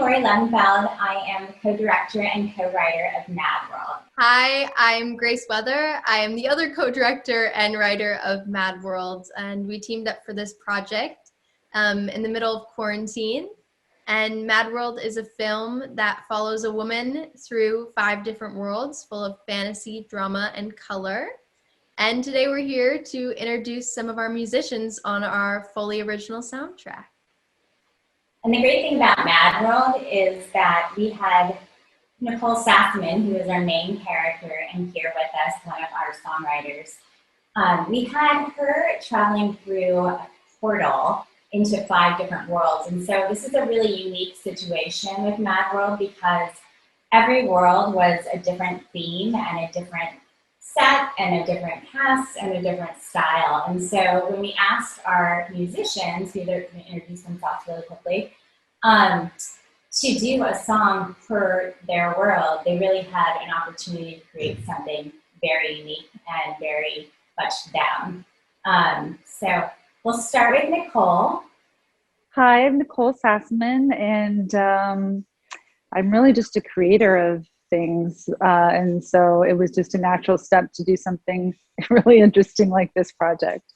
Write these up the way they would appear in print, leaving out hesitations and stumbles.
Lori Levenfeld. I am the co-director and co-writer of Mad World. Hi, I'm Grace Weather. I am the other co-director and writer of Mad World, and we teamed up for this project in the middle of quarantine. And Mad World is a film that follows a woman through 5 different worlds full of fantasy, drama, and color. And today we're here to introduce some of our musicians on our fully original soundtrack. And the great thing about Mad World is that we had Nicole Sassman, who is our main character and here with us, one of our songwriters. We had her traveling through a portal into 5 different worlds. And so this is a really unique situation with Mad World because every world was a different theme and a different set and a different cast and a different style. And so when we asked our musicians, who they're going to introduce themselves really quickly, to do a song per their world, they really had an opportunity to create something very unique and very much them. So we'll start with Nicole. Hi, I'm Nicole Sassman, and I'm really just a creator of things. And so it was just a natural step to do something really interesting like this project.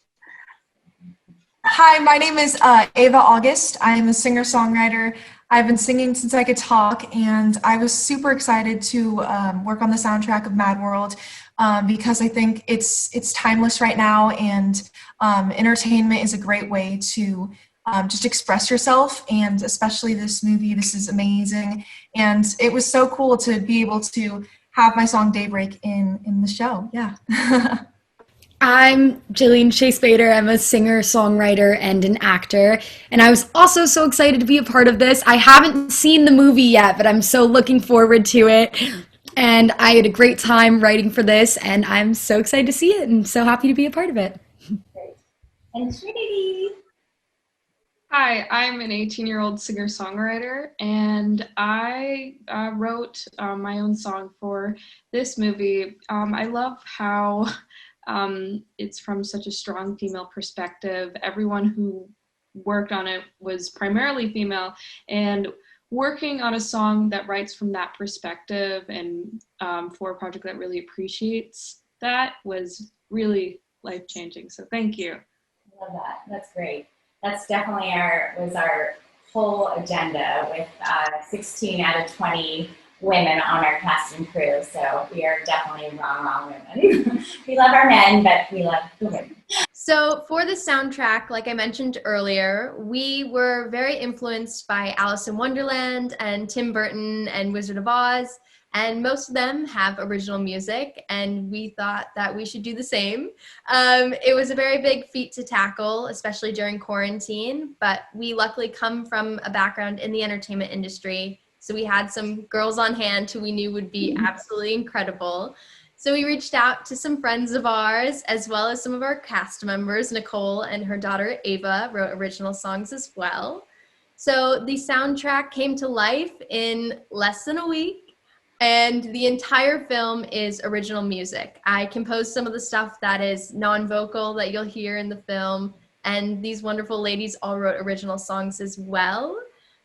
Hi, my name is Ava August. I am a singer-songwriter. I've been singing since I could talk, and I was super excited to work on the soundtrack of Mad World because I think it's timeless right now, and entertainment is a great way to just express yourself, and especially this movie. This is amazing, and it was so cool to be able to have my song Daybreak in the show. Yeah. I'm Jillian Chase Bader. I'm a singer, songwriter, and an actor. And I was also so excited to be a part of this. I haven't seen the movie yet, but I'm so looking forward to it. And I had a great time writing for this, and I'm so excited to see it and so happy to be a part of it. Great. And Trinity. Hi, I'm an 18-year-old singer-songwriter, and I wrote my own song for this movie. I love how it's from such a strong female perspective. Everyone who worked on it was primarily female, and working on a song that writes from that perspective and for a project that really appreciates that was really life-changing. So thank you. I love that. That's great. That's definitely was our whole agenda with 16 out of 20 women on our cast and crew. So we are definitely wrong women. We love our men, but we love the women. So for the soundtrack, like I mentioned earlier, we were very influenced by Alice in Wonderland and Tim Burton and Wizard of Oz. And most of them have original music, and we thought that we should do the same. It was a very big feat to tackle, especially during quarantine, but we luckily come from a background in the entertainment industry, so we had some girls on hand who we knew would be absolutely incredible. So we reached out to some friends of ours, as well as some of our cast members. Nicole and her daughter Ava wrote original songs as well. So the soundtrack came to life in less than a week. And the entire film is original music. I composed some of the stuff that is non-vocal that you'll hear in the film, and these wonderful ladies all wrote original songs as well.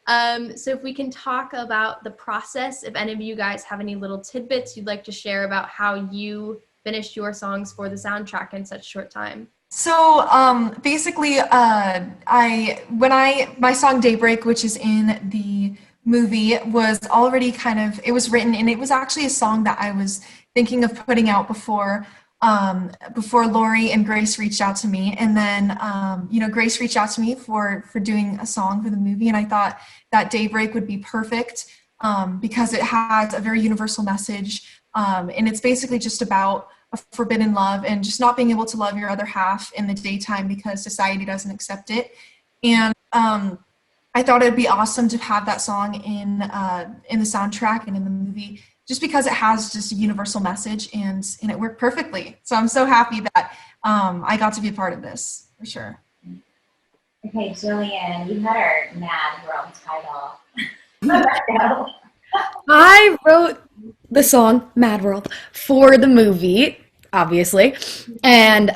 So if we can talk about the process, if any of you guys have any little tidbits you'd like to share about how you finished your songs for the soundtrack in such a short time. So basically, my song Daybreak, which is in the movie, was already it was written, and it was actually a song that I was thinking of putting out before Lori and Grace reached out to me. And then Grace reached out to me for doing a song for the movie, and I thought that Daybreak would be perfect because it has a very universal message, and it's basically just about a forbidden love and just not being able to love your other half in the daytime because society doesn't accept it. And I thought it'd be awesome to have that song in the soundtrack and in the movie, just because it has just a universal message, and it worked perfectly. So I'm so happy that I got to be a part of this, for sure. Okay, Jillian, you had our Mad World title. How'd that go? I wrote the song Mad World for the movie, obviously, and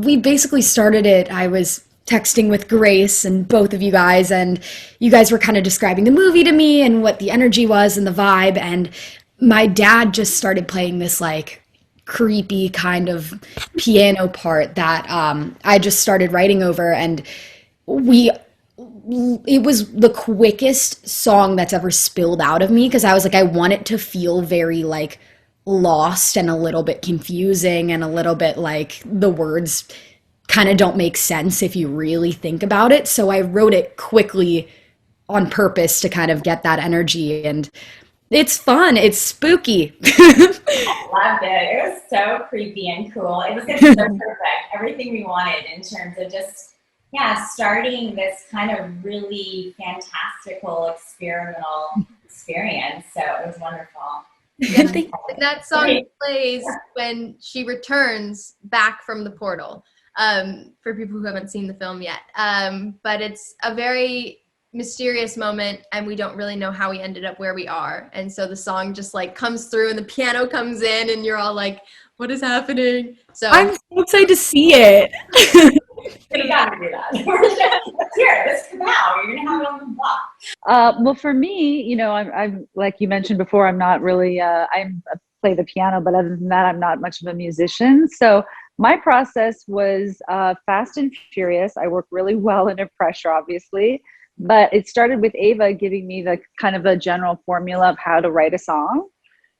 we basically started it. I was texting with Grace and both of you guys, and you guys were kind of describing the movie to me and what the energy was and the vibe. And my dad just started playing this like creepy kind of piano part that I just started writing over, and we it was the quickest song that's ever spilled out of me because I was like, I want it to feel very like lost and a little bit confusing and a little bit like the words kind of don't make sense if you really think about it. So I wrote it quickly on purpose to kind of get that energy, and it's fun. It's spooky. Loved it. It was so creepy and cool. It was just so perfect. Everything we wanted in terms of just, yeah, starting this kind of really fantastical experimental experience. So it was wonderful. That song plays when she returns back from the portal, for people who haven't seen the film yet. But it's a very mysterious moment, and we don't really know how we ended up where we are. And so the song just like comes through and the piano comes in and you're all like, what is happening? So I'm so excited to see it. You gotta do that. Let's hear it. This Kapow. You're gonna have it on the block. Well, for me, you know, I'm like you mentioned before, I'm not really, I play the piano, but other than that, I'm not much of a musician. So my process was fast and furious. I work really well under pressure, obviously, but it started with Ava giving me the kind of a general formula of how to write a song.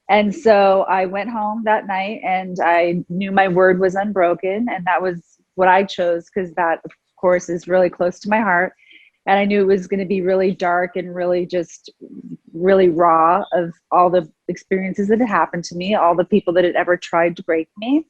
And so I went home that night and I knew my word was unbroken, and that was what I chose because that, of course, is really close to my heart. And I knew it was going to be really dark and really just really raw of all the experiences that had happened to me, all the people that had ever tried to break me.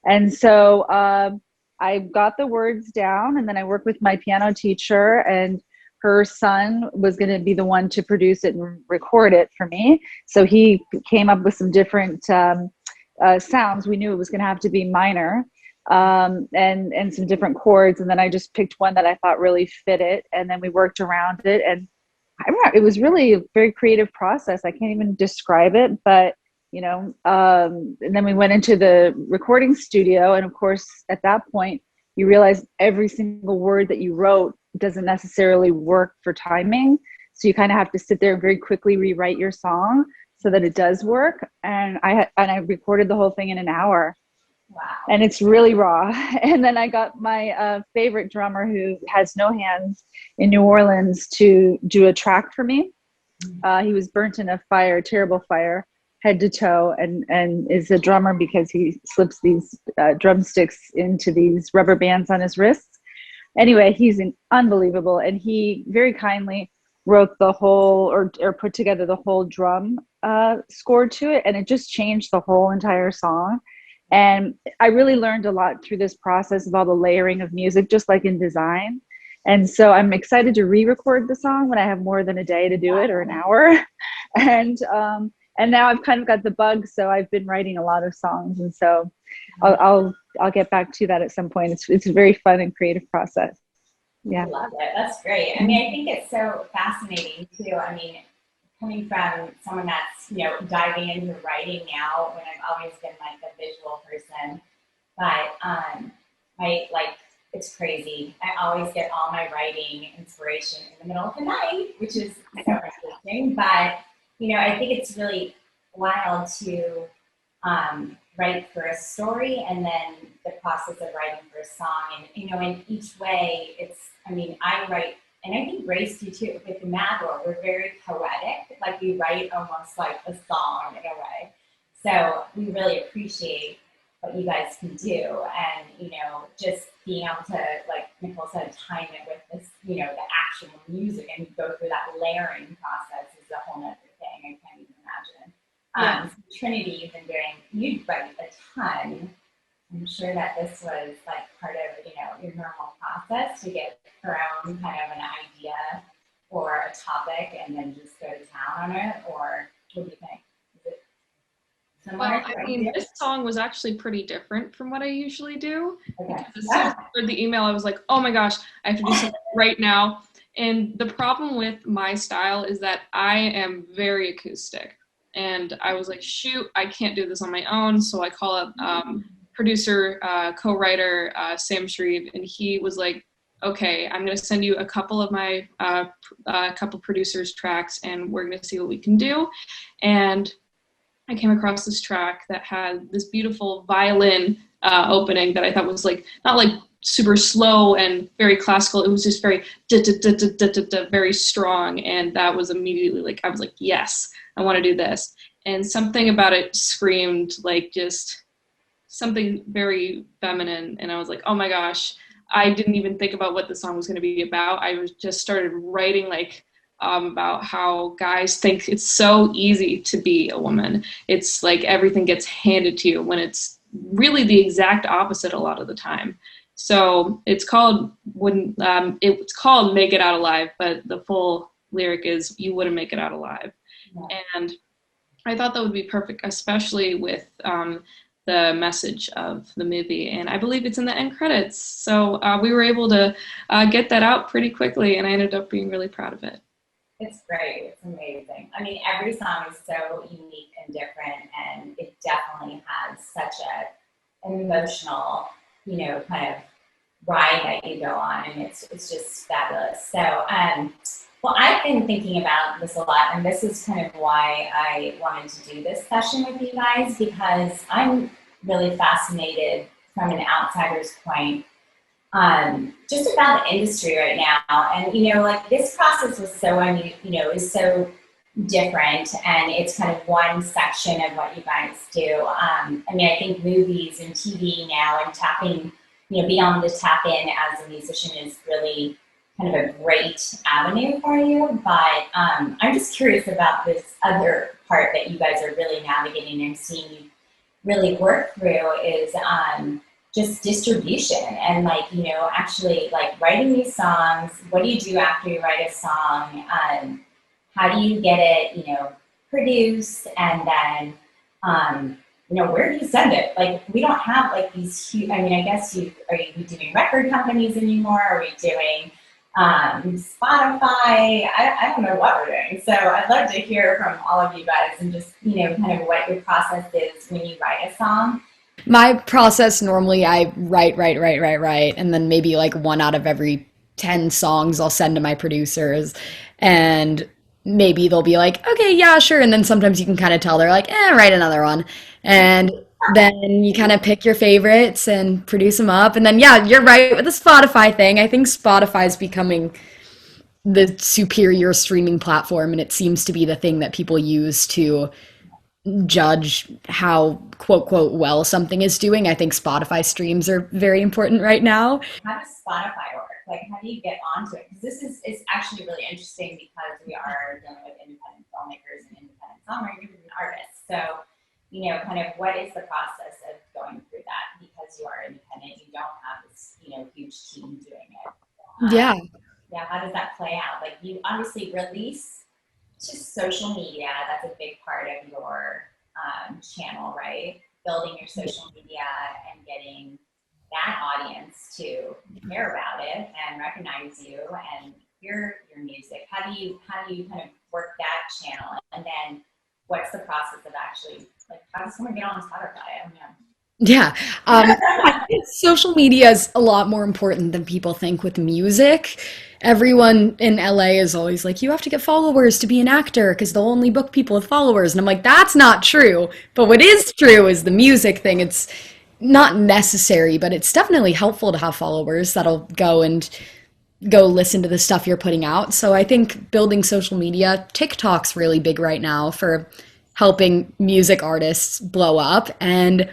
And so I got the words down, and then I worked with my piano teacher, and her son was going to be the one to produce it and record it for me. So he came up with some different sounds. We knew it was going to have to be minor. And some different chords. And then I just picked one that I thought really fit it. And then we worked around it. And I don't know, it was really a very creative process. I can't even describe it, but you know, and then we went into the recording studio. And of course, at that point, you realize every single word that you wrote doesn't necessarily work for timing. So you kind of have to sit there and very quickly rewrite your song so that it does work. And I recorded the whole thing in an hour. Wow. And it's really raw. And then I got my favorite drummer who has no hands in New Orleans to do a track for me. He was burnt in a fire, terrible fire, head to toe, and is a drummer because he slips these drumsticks into these rubber bands on his wrists. Anyway, he's unbelievable. And he very kindly wrote the whole or put together the whole drum score to it. And it just changed the whole entire song. And I really learned a lot through this process of all the layering of music, just like in design. And so I'm excited to re-record the song when I have more than a day to do it, or an hour. And now I've kind of got the bug, so I've been writing a lot of songs, and so I'll get back to that at some point. It's a very fun and creative process. Yeah, I love it. That's great. I mean, I think it's so fascinating too. I mean, coming from someone that's, you know, diving into writing now, when I've always been like a visual person, but it's crazy. I always get all my writing inspiration in the middle of the night, which is so interesting. But, you know, I think it's really wild to write for a story and then the process of writing for a song. And, you know, in each way, I write, and I think Grace do too, with the Mad World, we're very poetic. Like we write almost like a song in a way. So we really appreciate what you guys can do. And, you know, just being able to, like Nicole said, time it with this, you know, the actual music and go through that layering process is a whole other thing. I can't even imagine. So Trinity, you write a ton. I'm sure that this was like part of, you know, your normal process to get around kind of an idea or a topic and then just go to town on it, or what do you think? Is it similar? Well, I mean, this song was actually pretty different from what I usually do. Okay. As soon as I heard the email, I was like, oh my gosh, I have to do something right now. And the problem with my style is that I am very acoustic. And I was like, shoot, I can't do this on my own. So I call up producer, co-writer Sam Shreve, and he was like, okay, I'm going to send you a couple of my couple producers tracks, and we're going to see what we can do. And I came across this track that had this beautiful violin opening that I thought was like, not like super slow and very classical. It was just very very strong. And that was immediately like, I was like, yes, I want to do this. And something about it screamed like just something very feminine. And I was like, oh my gosh, I didn't even think about what the song was going to be about. I was just started writing like about how guys think it's so easy to be a woman. It's like everything gets handed to you when it's really the exact opposite a lot of the time. So it's called it's called Make It Out Alive, but the full lyric is you wouldn't make it out alive. Yeah. And I thought that would be perfect, especially with the message of the movie. And I believe it's in the end credits. So we were able to get that out pretty quickly, and I ended up being really proud of it. It's great. It's amazing. I mean, every song is so unique and different, and it definitely has such an emotional, kind of ride that you go on, and it's just fabulous. So, well, I've been thinking about this a lot, and this is kind of why I wanted to do this session with you guys, because I'm really fascinated from an outsider's point just about the industry right now. And, like this process was so, is so different, and it's kind of one section of what you guys do. I think movies and TV now and tapping, being able to tap in as a musician is really kind of a great avenue for you. But I'm just curious about this other part that you guys are really navigating and seeing you really work through is just distribution and actually writing these songs. What do you do after you write a song? How do you get it, produced, and then, where do you send it? We don't have these huge, I guess are you doing record companies anymore? Are we doing Spotify? I don't know what we're doing. So I'd love to hear from all of you guys and just, kind of what your process is when you write a song. My process, normally I write, and then maybe one out of every 10 songs I'll send to my producers, and maybe they'll be like, okay, yeah, sure. And then sometimes you can kind of tell they're like, write another one. And then you kind of pick your favorites and produce them up. And then, yeah, you're right with the Spotify thing. I think Spotify is becoming the superior streaming platform, and it seems to be the thing that people use to judge how quote well something is doing. I think Spotify streams are very important right now. How does Spotify work? How do you get onto it? Because it's actually really interesting because we are dealing with independent filmmakers and independent songwriters and artists. So, kind of what is the process of going through that? Because you are independent, you don't have this, huge team doing it. Yeah, how does that play out? You obviously release to social media. That's a big part of your channel, right? Building your social media and getting that audience to care about it and recognize you and hear your music. How do you kind of work that channel? And then what's the process of actually, how does someone get on Spotify? I don't know. Yeah. I think social media is a lot more important than people think with music. Everyone in LA is always like, you have to get followers to be an actor because they'll only book people with followers. And I'm like, that's not true. But what is true is the music thing. It's not necessary, but it's definitely helpful to have followers that'll go listen to the stuff you're putting out. So I think building social media, TikTok's really big right now for helping music artists blow up, and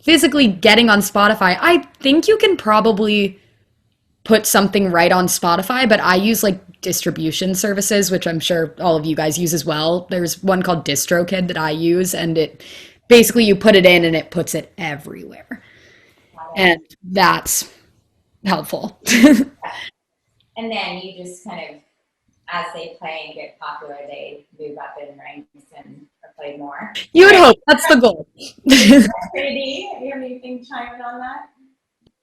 physically getting on Spotify. I think you can probably put something right on Spotify, but I use distribution services, which I'm sure all of you guys use as well. There's one called DistroKid that I use, and it basically you put it in and it puts it everywhere. And that's helpful. And then you just kind of, as they play and get popular, they move up in ranks and are played more. You would hope. That's the goal. Trinity, do you have anything to chime in on that?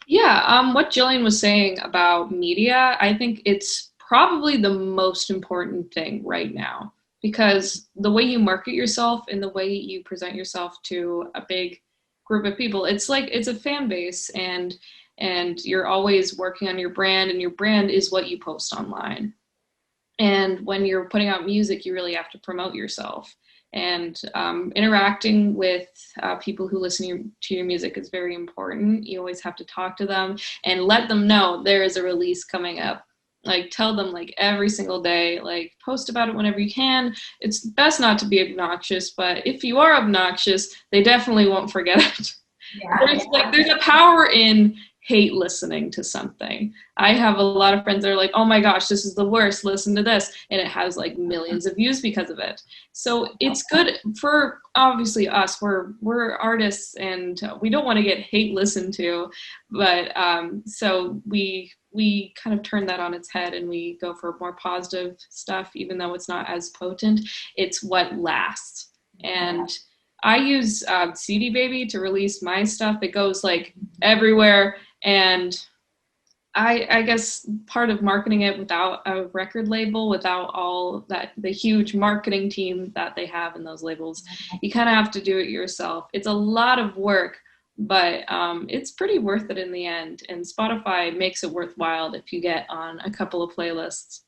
Yeah, what Jillian was saying about media, I think it's probably the most important thing right now, because the way you market yourself and the way you present yourself to a big group of people, it's a fan base, and and you're always working on your brand, and your brand is what you post online. And when you're putting out music, you really have to promote yourself. And interacting with people who listen to your music is very important. You always have to talk to them and let them know there is a release coming up. Like, tell them, like, every single day, like, post about it whenever you can. It's best not to be obnoxious, but if you are obnoxious, they definitely won't forget it. Yeah. There's a power in hate listening to something. I have a lot of friends that are like, oh my gosh, this is the worst, listen to this, and it has like millions of views because of it. So it's good for, obviously, us, we're artists, and we don't want to get hate listened to, but so we kind of turn that on its head, and we go for more positive stuff. Even though it's not as potent, it's what lasts. And I use CD Baby to release my stuff. It goes like everywhere, and I guess part of marketing it without a record label, without all that, the huge marketing team that they have in those labels, you kind of have to do it yourself. It's a lot of work, but it's pretty worth it in the end. And Spotify makes it worthwhile if you get on a couple of playlists.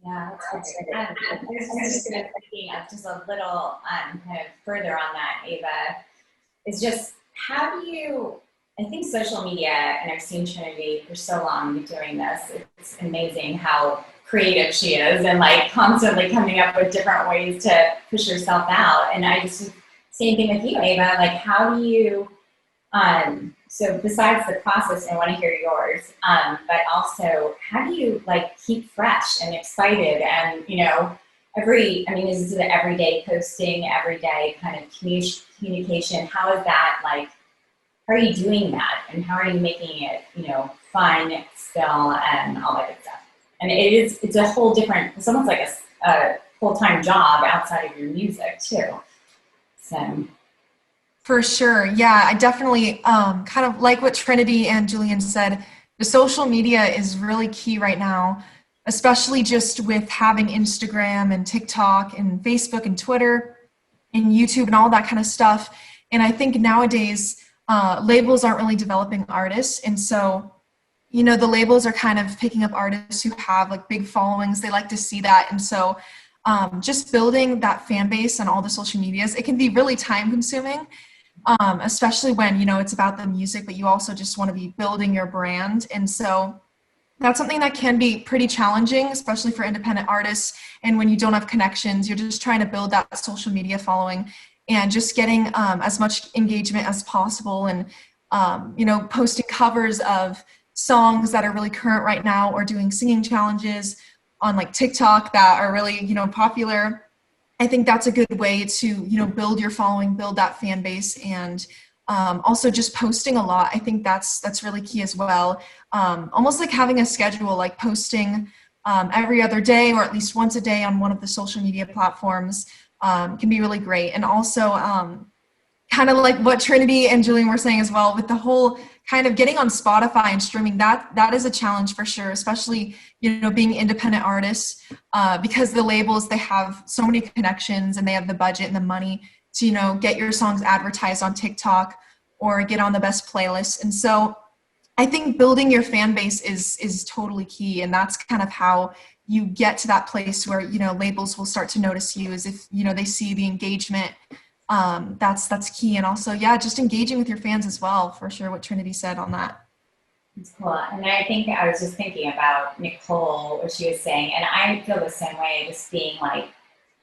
Yeah, that's good. I was just thinking of just a little kind of further on that, Ava, is just how do you, I think social media, and I've seen Trinity for so long doing this, it's amazing how creative she is and like constantly coming up with different ways to push herself out. And I just, same thing with you, Ava, like how do you, so besides the process, I want to hear yours, but also how do you like keep fresh and excited and, you know, is it everyday posting, everyday kind of communication? How is that like, how are you doing that? And how are you making it, you know, fun still and all that good stuff? And it's a whole different, it's almost like a full-time job outside of your music too. So. For sure. Yeah, I definitely kind of like what Trinity and Julian said. The social media is really key right now, especially just with having Instagram and TikTok and Facebook and Twitter and YouTube and all that kind of stuff. And I think nowadays labels aren't really developing artists. And so, you know, the labels are kind of picking up artists who have like big followings. They like to see that. And so just building that fan base on all the social medias, it can be really time consuming. Especially when, you know, it's about the music, but you also just want to be building your brand. And so that's something that can be pretty challenging, especially for independent artists. And when you don't have connections, you're just trying to build that social media following and just getting as much engagement as possible. And, you know, posting covers of songs that are really current right now, or doing singing challenges on like TikTok that are really, you know, popular. I think that's a good way to, you know, build your following, build that fan base, and also just posting a lot. I think that's really key as well. Almost like having a schedule, like posting every other day or at least once a day on one of the social media platforms can be really great. And also kind of like what Trinity and Julian were saying as well, with the whole kind of getting on Spotify and streaming, that is a challenge for sure, especially, you know, being independent artists, because the labels, they have so many connections and they have the budget and the money to, you know, get your songs advertised on TikTok or get on the best playlists. And so I think building your fan base is totally key. And that's kind of how you get to that place where, you know, labels will start to notice you, as if, you know, they see the engagement. That's key. And also, yeah, just engaging with your fans as well, for sure, what Trinity said on that. That's cool. And I think I was just thinking about Nicole, what she was saying, and I feel the same way, just being like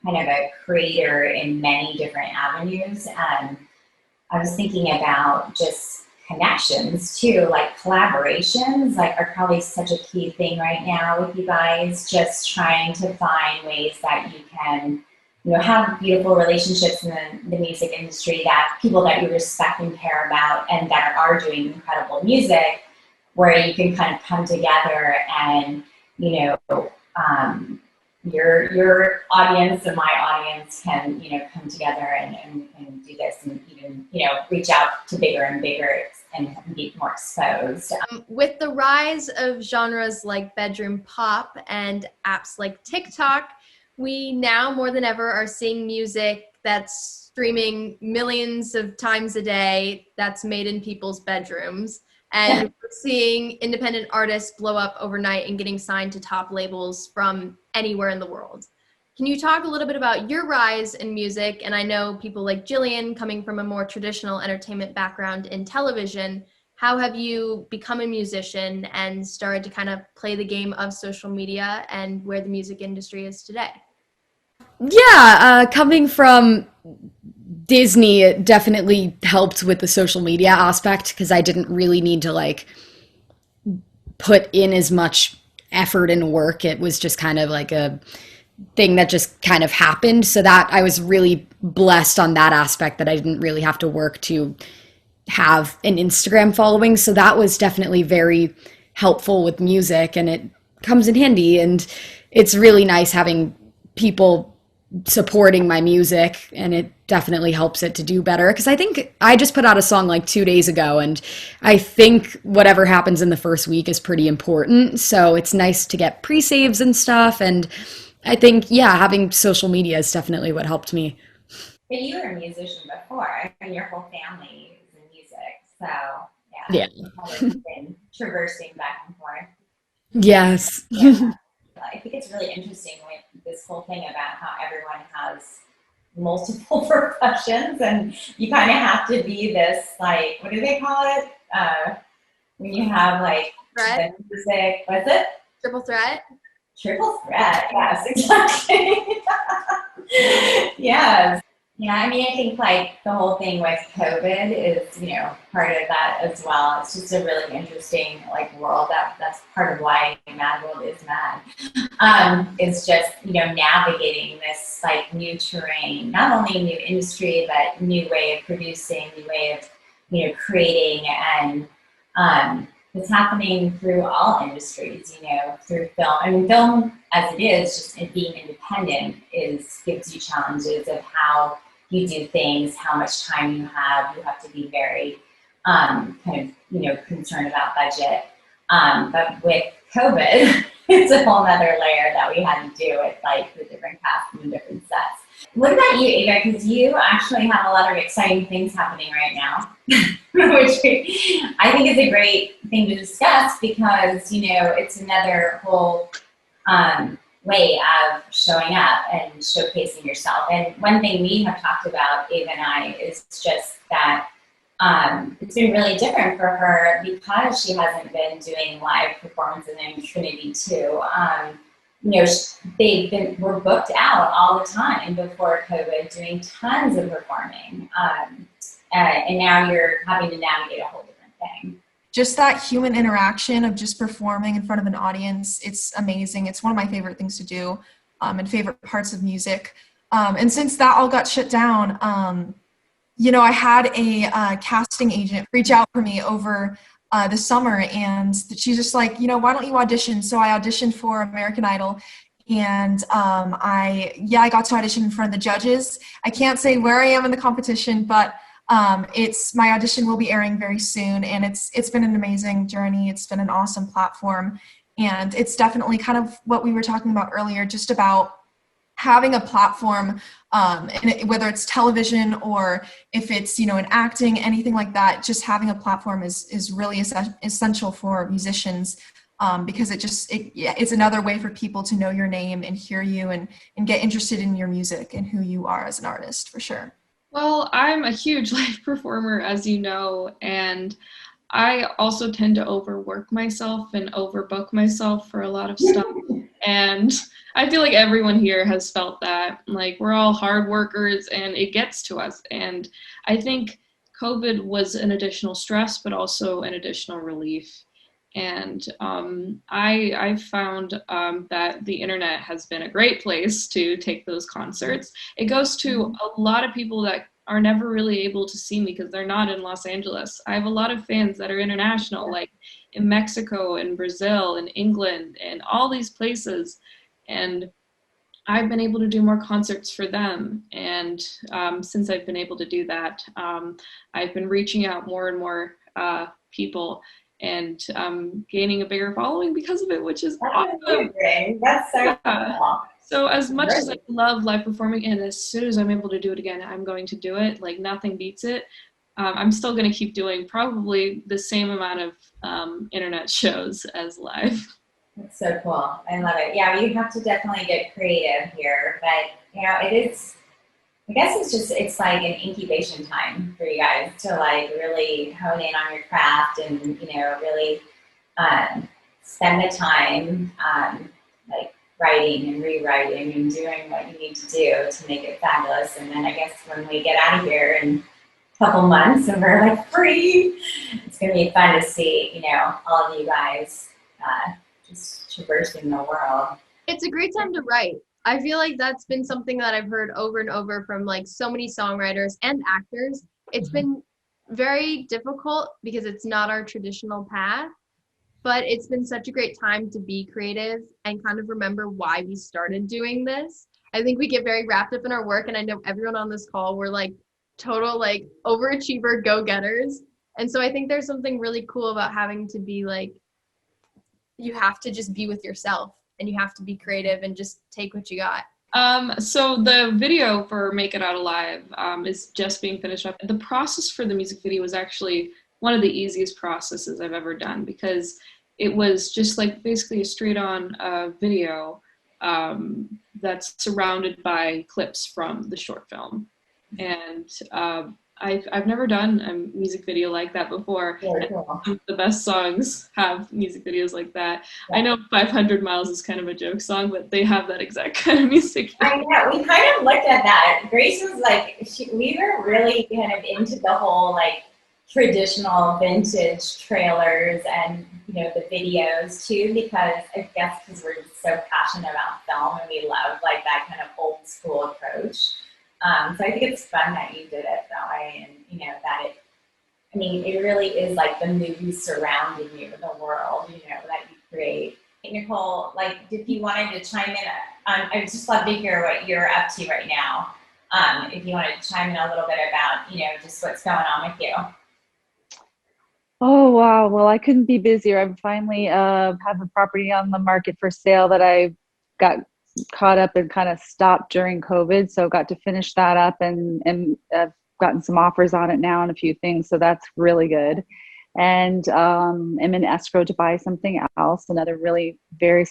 kind of a creator in many different avenues. I was thinking about just connections too, like collaborations, like are probably such a key thing right now with you guys, just trying to find ways that you can, you know, have beautiful relationships in the music industry, that people that you respect and care about and that are doing incredible music, where you can kind of come together and, you know, your audience and my audience can, you know, come together and do this, and even, you know, reach out to bigger and bigger and be more exposed. With the rise of genres like bedroom pop and apps like TikTok, we now more than ever are seeing music that's streaming millions of times a day, that's made in people's bedrooms. And we're seeing independent artists blow up overnight and getting signed to top labels from anywhere in the world. Can you talk a little bit about your rise in music? And I know people like Jillian, coming from a more traditional entertainment background in television, how have you become a musician and started to kind of play the game of social media and where the music industry is today? Yeah, coming from Disney, it definitely helped with the social media aspect because I didn't really need to like put in as much effort and work. It was just kind of like a thing that just kind of happened. So that I was really blessed on that aspect that I didn't really have to work to have an Instagram following. So that was definitely very helpful with music, and it comes in handy. And it's really nice having people supporting my music, and it definitely helps it to do better. Because I think I just put out a song like 2 days ago, and I think whatever happens in the first week is pretty important. So it's nice to get pre-saves and stuff. And I think, yeah, having social media is definitely what helped me. But you were a musician before. I mean, your whole family is in music. So, Yeah. you've kind of been traversing back and forth. Yes. Yeah. I think it's really interesting with this whole thing about how everyone has multiple professions, and you kind of have to be this, like, what do they call it? When you have like Threat? the music, what's it? Triple threat? Triple threat, yes, exactly. Yes. Yeah, I mean, I think like the whole thing with COVID is, part of that as well. It's just a really interesting like world that's part of why Mad World is mad. It's just, navigating this like new terrain, not only new industry, but new way of producing, new way of, creating, and it's happening through all industries, through film. I mean, film as it is, just it being independent gives you challenges of how you do things, how much time you have. You have to be very concerned about budget. But with COVID, it's a whole other layer that we had to do with like the different casts and the different sets. What about you, Ava? Because you actually have a lot of exciting things happening right now, which I think is a great thing to discuss because, it's another whole way of showing up and showcasing yourself. And one thing we have talked about, Ava and I, is just that it's been really different for her because she hasn't been doing live performances in Trinity 2. Were booked out all the time before COVID, doing tons of performing. And now you're having to navigate a whole different thing. Just that human interaction of just performing in front of an audience, it's amazing. It's one of my favorite things to do, and favorite parts of music. And since that all got shut down, I had a casting agent reach out for me over the summer, and she's just like, why don't you audition? So I auditioned for American Idol, and I got to audition in front of the judges. I can't say where I am in the competition, but my audition will be airing very soon, and it's been an amazing journey. It's been an awesome platform, and it's definitely kind of what we were talking about earlier, just about having a platform, and whether it's television or if it's, in acting, anything like that, just having a platform is really essential for musicians, because it's another way for people to know your name and hear you and get interested in your music and who you are as an artist, for sure. Well, I'm a huge live performer, as you know, and I also tend to overwork myself and overbook myself for a lot of stuff. And I feel like everyone here has felt that. Like, we're all hard workers and it gets to us. And I think COVID was an additional stress, but also an additional relief. And I found that the internet has been a great place to take those concerts. It goes to a lot of people that are never really able to see me because they're not in Los Angeles. I have a lot of fans that are international, like in Mexico and Brazil and England and all these places. And I've been able to do more concerts for them. And since I've been able to do that, I've been reaching out more and more people and gaining a bigger following because of it, which is awesome. Amazing. That's so cool. So as much as I love live performing, and as soon as I'm able to do it again, I'm going to do it. Like, nothing beats it. I'm still going to keep doing probably the same amount of internet shows as live. That's so cool. I love it. Yeah, you have to definitely get creative here, but it is. I guess it's like an incubation time for you guys to like really hone in on your craft and really spend the time like writing and rewriting and doing what you need to do to make it fabulous. And then I guess when we get out of here in a couple months and we're like free, it's gonna be fun to see all of you guys just traversing the world. It's a great time to write. I feel like that's been something that I've heard over and over from like so many songwriters and actors. It's been very difficult because it's not our traditional path, but it's been such a great time to be creative and kind of remember why we started doing this. I think we get very wrapped up in our work, and I know everyone on this call, we're like total like overachiever go-getters. And so I think there's something really cool about having to be like, you have to just be with yourself and you have to be creative and just take what you got. So the video for Make It Out Alive is just being finished up. The process for the music video was actually one of the easiest processes I've ever done, because it was just like basically a straight on video that's surrounded by clips from the short film. And I've never done a music video like that before. Really cool. The best songs have music videos like that. Yeah. I know 500 Miles is kind of a joke song, but they have that exact kind of music video. I know, we kind of looked at that. Grace was like, we were really kind of into the whole like traditional vintage trailers and the videos too, because I guess because we're just so passionate about film and we love like that kind of old school approach. So I think it's fun that you did it that way, and that it really is like the movie surrounding you, the world, that you create. Nicole, like, if you wanted to chime in, I'd just love to hear what you're up to right now. If you wanted to chime in a little bit about, just what's going on with you. Oh, wow. Well, I couldn't be busier. I'm finally have a property on the market for sale that I got caught up and kind of stopped during COVID. So got to finish that up, and I've gotten some offers on it now and a few things. So that's really good. And I'm in escrow to buy something else, another really very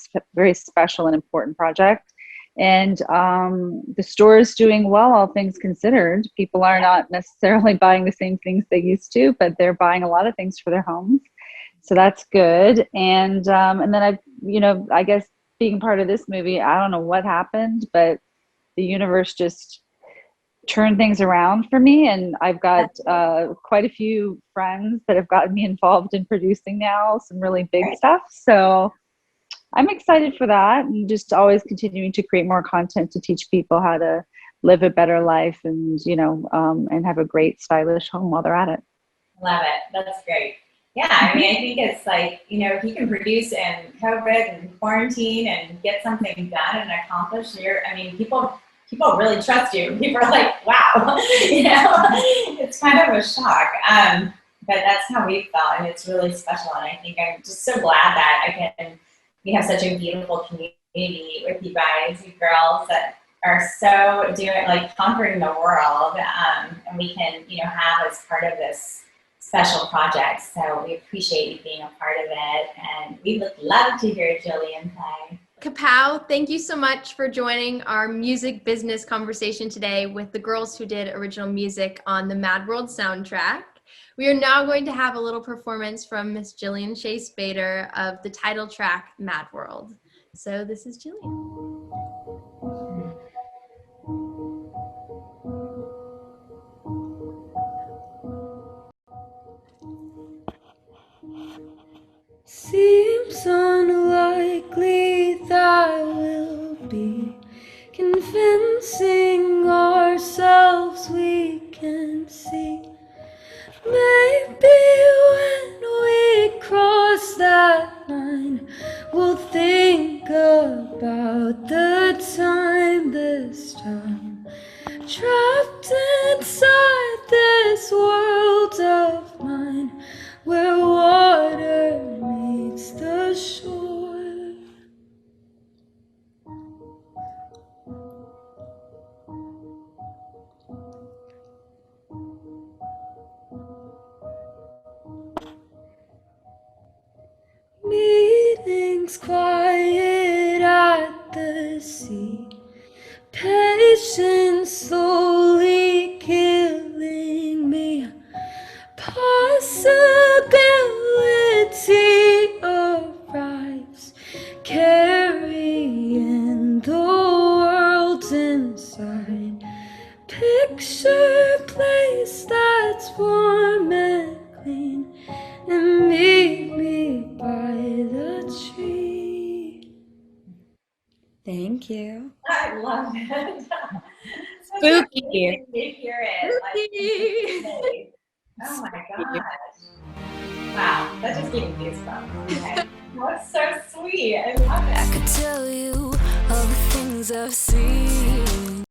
special and important project. And the store is doing well, all things considered. People are not necessarily buying the same things they used to, but they're buying a lot of things for their homes. So that's good. And then I guess being part of this movie, I don't know what happened, but the universe just turned things around for me. And I've got quite a few friends that have gotten me involved in producing now some really big stuff. So I'm excited for that, and just always continuing to create more content to teach people how to live a better life and, and have a great stylish home while they're at it. Love it. That's great. Yeah, I think it's like, if you can produce in COVID and quarantine and get something done and accomplished, people really trust you. People are like, wow, it's kind of a shock. But that's how we felt, and it's really special. And I think I'm just so glad that we have such a beautiful community with you guys, you girls that are so conquering the world, and we can, have as part of this special project. So we appreciate you being a part of it, and we would love to hear Jillian play. Kapow, thank you so much for joining our music business conversation today with the girls who did original music on the Mad World soundtrack. We are now going to have a little performance from Miss Jillian Shea Spader of the title track, Mad World. So this is Jillian. Seems unlikely that we'll be convincing ourselves we can see. Maybe when we cross that line, we'll think about the time this time. Trapped inside this world of mine, where water meets the love it. Spooky. To hear it. Like, oh my gosh. Wow, that just gave me goosebumps. Okay. That's so sweet. I love it. I could tell you all the things I've seen.